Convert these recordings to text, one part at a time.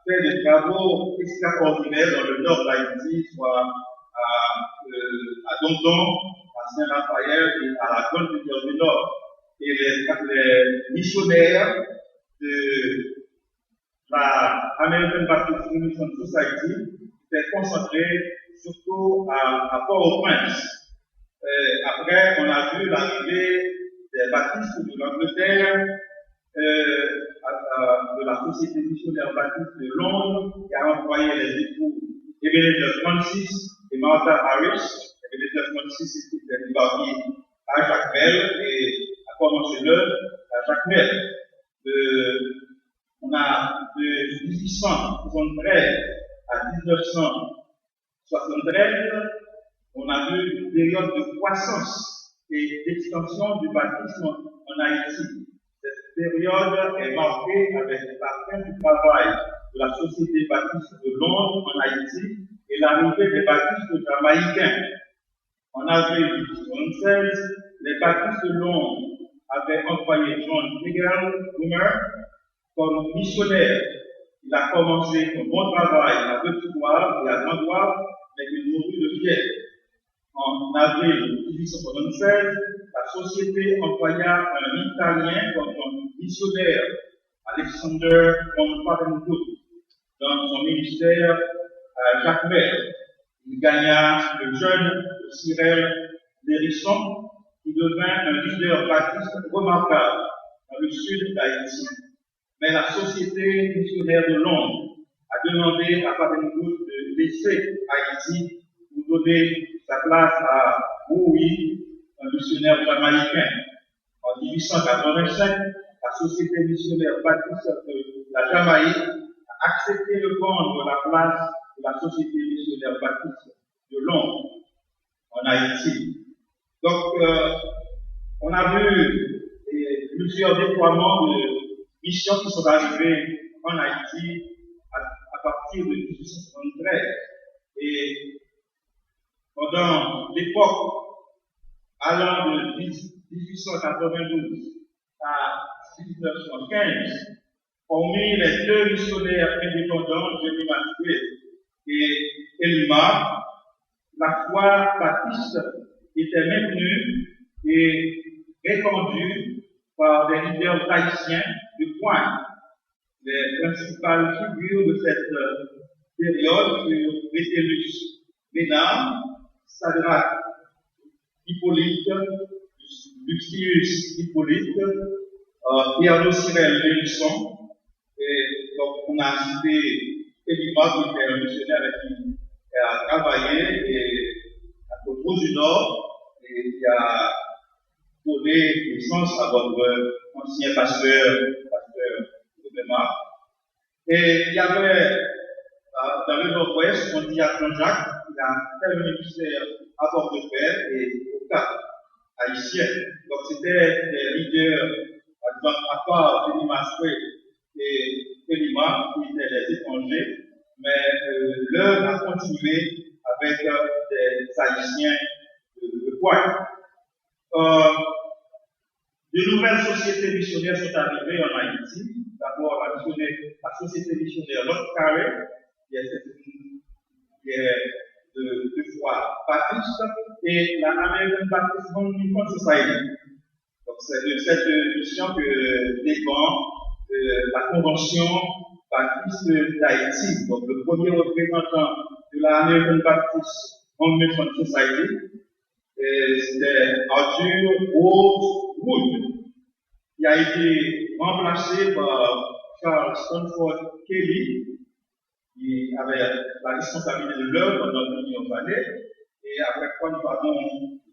fait des travaux extraordinaires dans le nord d'Haïti, soit à Dondon, à Saint-Raphaël et à la Grande Rivière du Nord. Et les missionnaires de la American Baptist Mission Society étaient concentrés surtout à Port-au-Prince. Après, on a vu l'arrivée des baptistes de l'Angleterre, de la Société missionnaire baptiste de Londres, qui a envoyé les époux Ebenezer Francis et Martha Harris. Ebenezer Francis était débarqué à Jacmel et a commencé l'œuvre à Jacmel. On a de 1873 à 1973, on a vu une période de croissance et d'extension du baptisme en Haïti. Cette période est marquée avec la fin du travail de la Société baptiste de Londres en Haïti et l'arrivée des baptistes jamaïcains. En avril 1976, les baptistes de Londres avaient envoyé John Hoomer comme missionnaire. Il a commencé un bon travail à Petit-Loire et à Grand-Loire, mais il mourut de fièvre. En avril 1876, la société envoya un Italien comme missionnaire, Alexander von Papenburg, dans son ministère à Jacmel. Il gagna le jeune Cyril Lérisson, qui devint un leader baptiste remarquable dans le sud d'Haïti. Mais la Société missionnaire de Londres a demandé à Papenburg de laisser Haïti pour donner sa place à Bowie, un missionnaire jamaïcain. En 1885, la Société missionnaire baptiste de la Jamaïque a accepté de prendre la place de la Société missionnaire baptiste de Londres en Haïti. Donc, on a vu plusieurs déploiements de missions qui sont arrivées en Haïti à partir de 1873. Et pendant l'époque allant de 1892 à 1915, parmi les deux missionnaires indépendants, Jenny Maxwell et Elma, la foi baptiste était maintenue et répandue par des leaders haïtiens de pointe. Les principales figures de cette période furent Métellus Ménard, Sadrach Hippolyte, Lucius Hippolyte, Pierre Cyril Lérisson, et donc on a cité Elima qui était un missionnaire avec qui a travaillé et à Côte du Nord et qui a donné naissance à votre ancien pasteur Gouvernement. Et il y avait dans le Nord-Ouest, on dit à Jean-Jacques, il a fait le ministère à Port-de-Paix et au Cap haïtien. Donc c'était des leaders, par exemple, à part Jenny Maxwell et Elima, qui étaient des étrangers, mais l'œuvre a continué avec des haïtiens de pointe. De nouvelles sociétés missionnaires sont arrivées en Haïti. D'abord, la société missionnaire Lot Carré, qui est de foi baptiste, et la American Baptist Mission Society. Donc, c'est de cette mission que dépend la Convention baptiste d'Haïti. Donc, le premier représentant de la American Baptist Mission Society, c'était Arthur Wood, qui a été remplacé par Charles Stanford Kelly, qui avait la responsabilité de l'œuvre pendant plusieurs années, et après quoi nous avons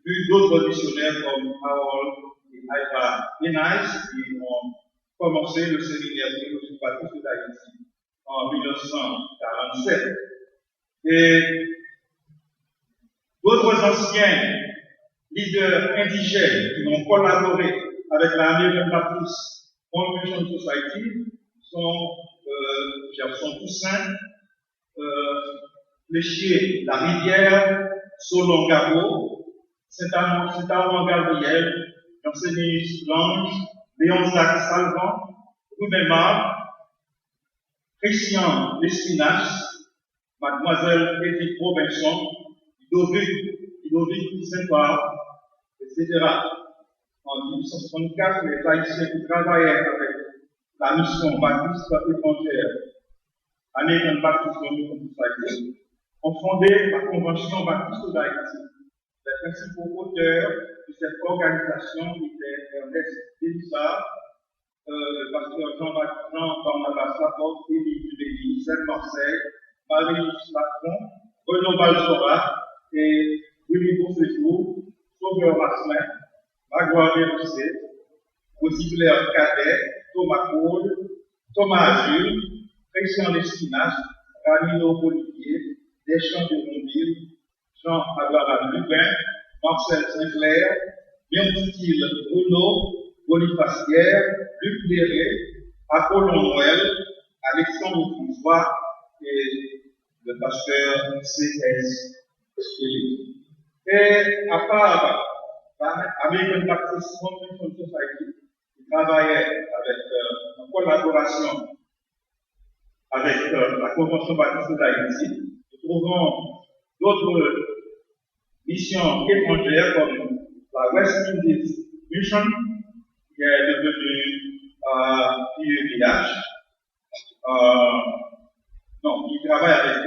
vu d'autres missionnaires comme Harold et Ivah Ennis qui ont commencé le séminaire théologique baptiste d'Haïti en 1947. Et d'autres anciens leaders indigènes qui ont collaboré avec la American Baptist Mission Society sont Gerson Toussaint, Fléchier La Rivière, Solon Gabo, Saint-Amand Gabriel, Jansénis Lange, Léon Jacques Salvan, Ruben Mar, Christian Lespinache, Mademoiselle Edith Robinson, Ludovic Saint-Par, etc. En 1864, les Haïtiens qui travaillaient avec la mission baptiste étrangère, American Baptist Mission Society, ont fondé la Convention baptiste d'Haïti. Les principaux auteurs de cette organisation étaient Ernest Délissard, le pasteur Jean-Barnabas Laporte, Élie Dubély, Saint Marseille, Marie-Louise Lacron, Renaud Balsora et Willy Beaufejour, Sauveur Masselin, Magloire Vérissé, Rosy-Claire Cadet, Thomas Cole, Thomas Azul, Christian Lespinache, Ramino Olivier, Deschamps de Ronville, Jean-Abraham Lubin, Marcel Sinclair, Bienfoutil Bruno, Boniface Pierre, Luc Léré, Apollon Noël, Alexandre Bourgeois et le pasteur C.S. Et à part American Baptist Mission Society, qui travaillait en collaboration avec la Convention baptiste d'Haïti, nous trouvons d'autres missions étrangères comme la West Indies Mission, qui est devenue UEBH, qui travaille avec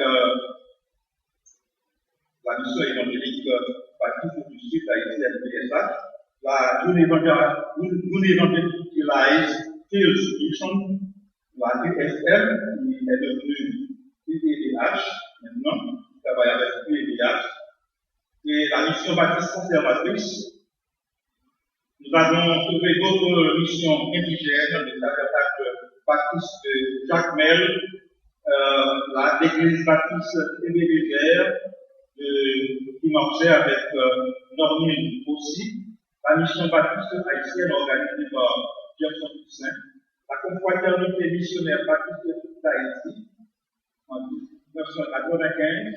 la mission évangélique baptiste du Sud d'Haïti, LPSH, la Unevangelized Fields Mission, la USM, qui est devenue UEBH maintenant, qui travaille avec UEBH, et la mission baptiste conservatrice. Nous avons trouvé d'autres missions indigènes, le tabernacle baptiste de Jacques Mel, l'église baptiste Aimé-Légère, qui marchait avec Normine aussi, la mission baptiste haïtienne organisée par Gerson Toussaint, la confraternité missionnaire baptiste d'Haïti, en 1995,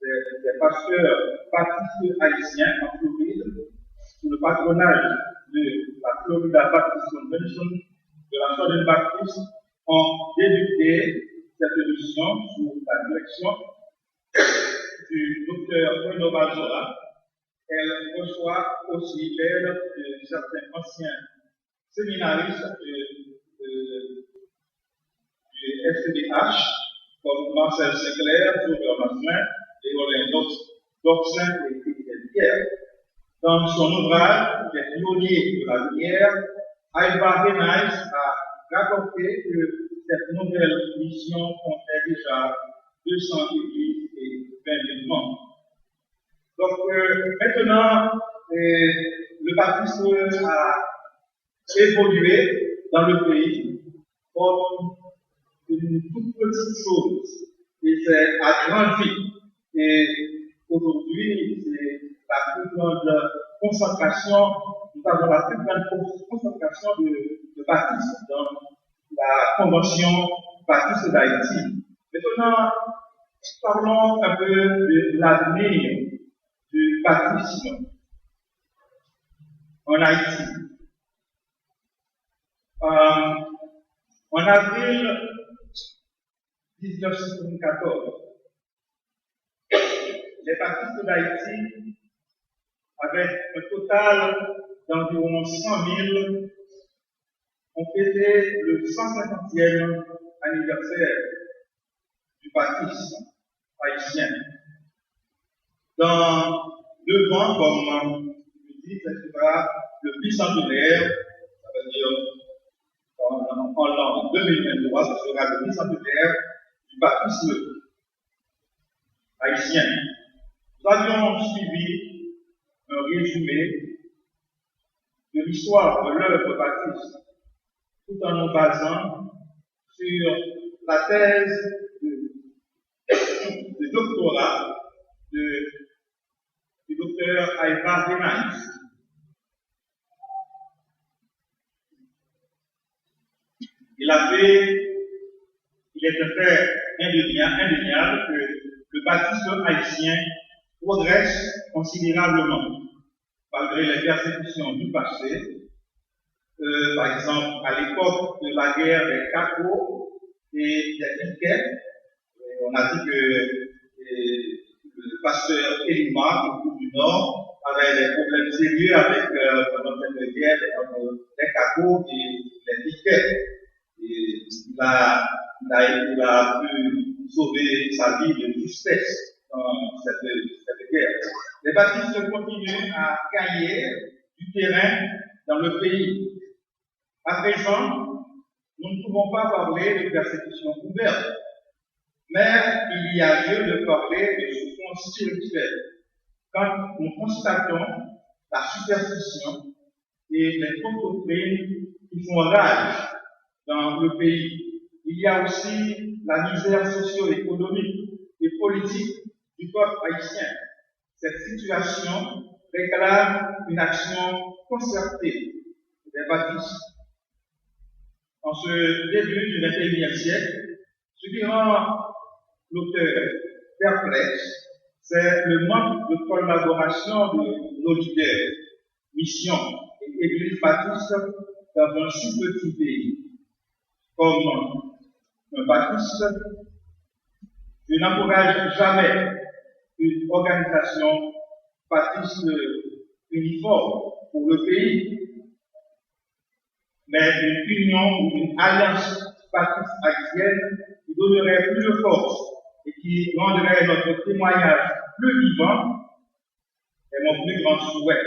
des pasteurs baptistes haïtiens en Floride, sous le patronage de la Florida Baptist Convention, de la Southern Baptist, ont débuté cette mission sous la direction du docteur Renaud Balsora. Elle reçoit aussi l'aide de certains anciens séminaristes du SDH, comme Marcel Sinclair, Sauveur Masselin, Léolin Doxin et Pierre. Dans son ouvrage, Les pionniers de la lumière, Alba Renaïs a rapporté que cette nouvelle mission comptait déjà 200 églises et 20 000 membres. Donc, maintenant, le baptisme a évolué dans le pays comme une toute petite chose, et c'est à grandi. Et aujourd'hui, c'est la plus grande concentration, nous avons la plus grande concentration de baptistes dans la Convention baptiste d'Haïti. Maintenant, parlons un peu de l'avenir du baptisme en Haïti. En avril 1974, les baptistes d'Haïti, avec un total d'environ 100 000, ont fêté le 150e anniversaire du baptisme haïtien. Dans 2 ans, comme je dis, ce sera le bicentenaire, ça veut dire en l'an 2023, ce sera le bicentenaire du baptisme haïtien. Nous avions suivi un résumé de l'histoire de l'œuvre baptiste, tout en nous basant sur la thèse de doctorat du docteur Alba Renaïs. Il est un fait indéniable que le baptisme haïtien progresse considérablement, malgré les persécutions du passé. Par exemple, à l'époque de la guerre des Caco, et des piquets. On a dit que le pasteur Elima, au bout du Nord, avait des problèmes sérieux avec pendant cette guerre entre les capots et les piquets. Et il a pu sauver sa vie de justesse dans cette guerre. Les baptistes continuent à gagner du terrain dans le pays. À présent, nous ne pouvons pas parler de persécution ouverte, mais il y a lieu de parler de souffrance spirituelle quand nous constatons la superstition et les fausses doctrines qui font rage dans le pays. Il y a aussi la misère socio-économique et politique du peuple haïtien. Cette situation réclame une action concertée des baptistes. En ce début du XXIe siècle, ce qui rend l'auteur perplexe, c'est le manque de collaboration de nos leaders, missions et églises baptistes dans un si petit pays. Comme un baptiste, je n'encourage jamais une organisation baptiste uniforme pour le pays, mais une union ou une alliance baptiste haïtienne qui donnerait plus de force et qui rendrait notre témoignage plus vivant est mon plus grand souhait.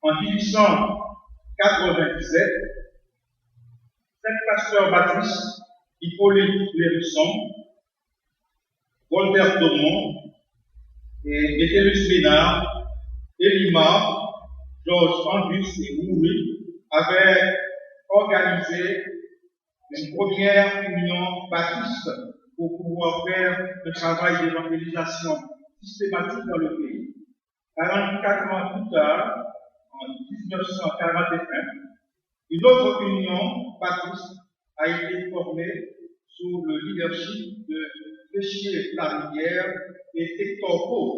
En 1897, 5 pasteurs baptistes, Hippolyte Lérisson, Voltaire Thomont et Métellus Ménard, Elima, Georges Angus et Moury avaient organisé une première union baptiste pour pouvoir faire le travail d'évangélisation systématique dans le pays. 44 ans plus tard, en 1941, une autre union baptiste a été formée sous le leadership de Péchier Larivière et Hector Paul.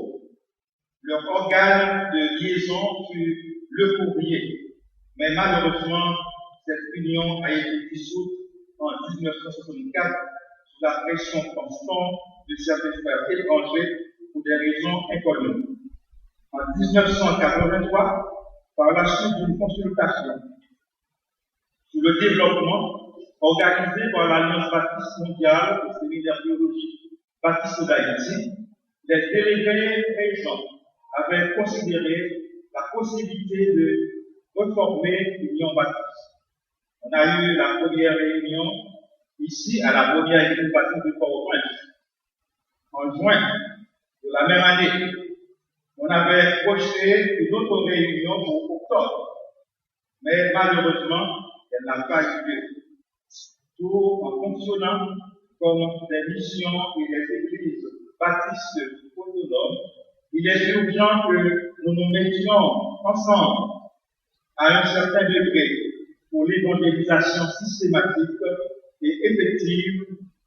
Leur organe de liaison fut Le Courrier, mais malheureusement, cette union a été dissoute en 1964 sous la pression constante de certains frères étrangers pour des raisons inconnues. En 1983, par la suite d'une consultation sur le développement organisé par l'Alliance baptiste mondiale au séminaire théologique baptiste d'Haïti, les délégués présents avaient considéré la possibilité de reformer l'Union baptiste. On a eu la première réunion ici à la première église baptiste de Port-au-Prince en juin de la même année. On avait projeté une autre réunion pour octobre, mais malheureusement, elle n'a pas eu lieu. Tout en fonctionnant comme des missions et des églises baptistes autonomes, il est urgent que nous nous mettions ensemble à un certain degré pour l'évangélisation systématique et effective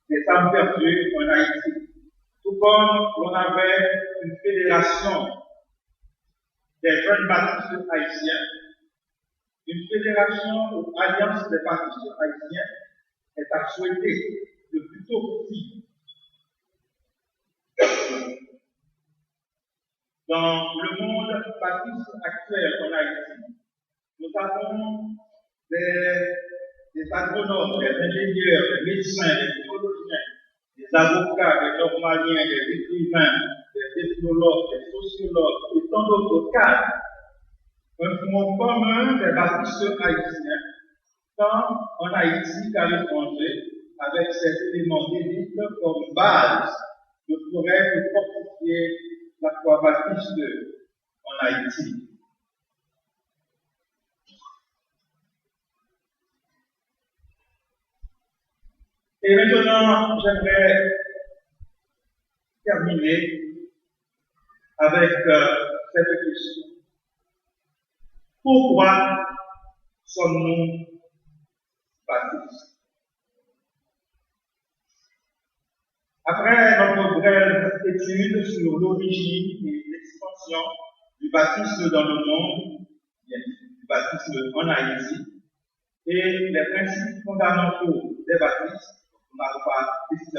des âmes perdues en Haïti. Tout comme on avait une fédération des jeunes baptistes haïtiens, une fédération ou alliance des baptistes haïtiens est à souhaiter le plus tôt possible. Dans le monde baptiste actuel en Haïti, nous avons des agronomes, des ingénieurs, des médecins, des théologiens, des avocats, des normaliens, des écrivains, des ethnologues, des sociologues et tant d'autres cadres. Un front commun des baptistes haïtiens, tant en Haïti qu'à l'étranger, avec ces éléments d'élite comme base de pourrait de fortifier la foi baptiste en Haïti. Et maintenant, j'aimerais terminer avec cette question. Pourquoi sommes-nous baptistes? Après notre brève étude sur l'origine et l'expansion du baptisme dans le monde, du baptisme en Haïti, et les principes fondamentaux des baptistes, on n'a pas décidé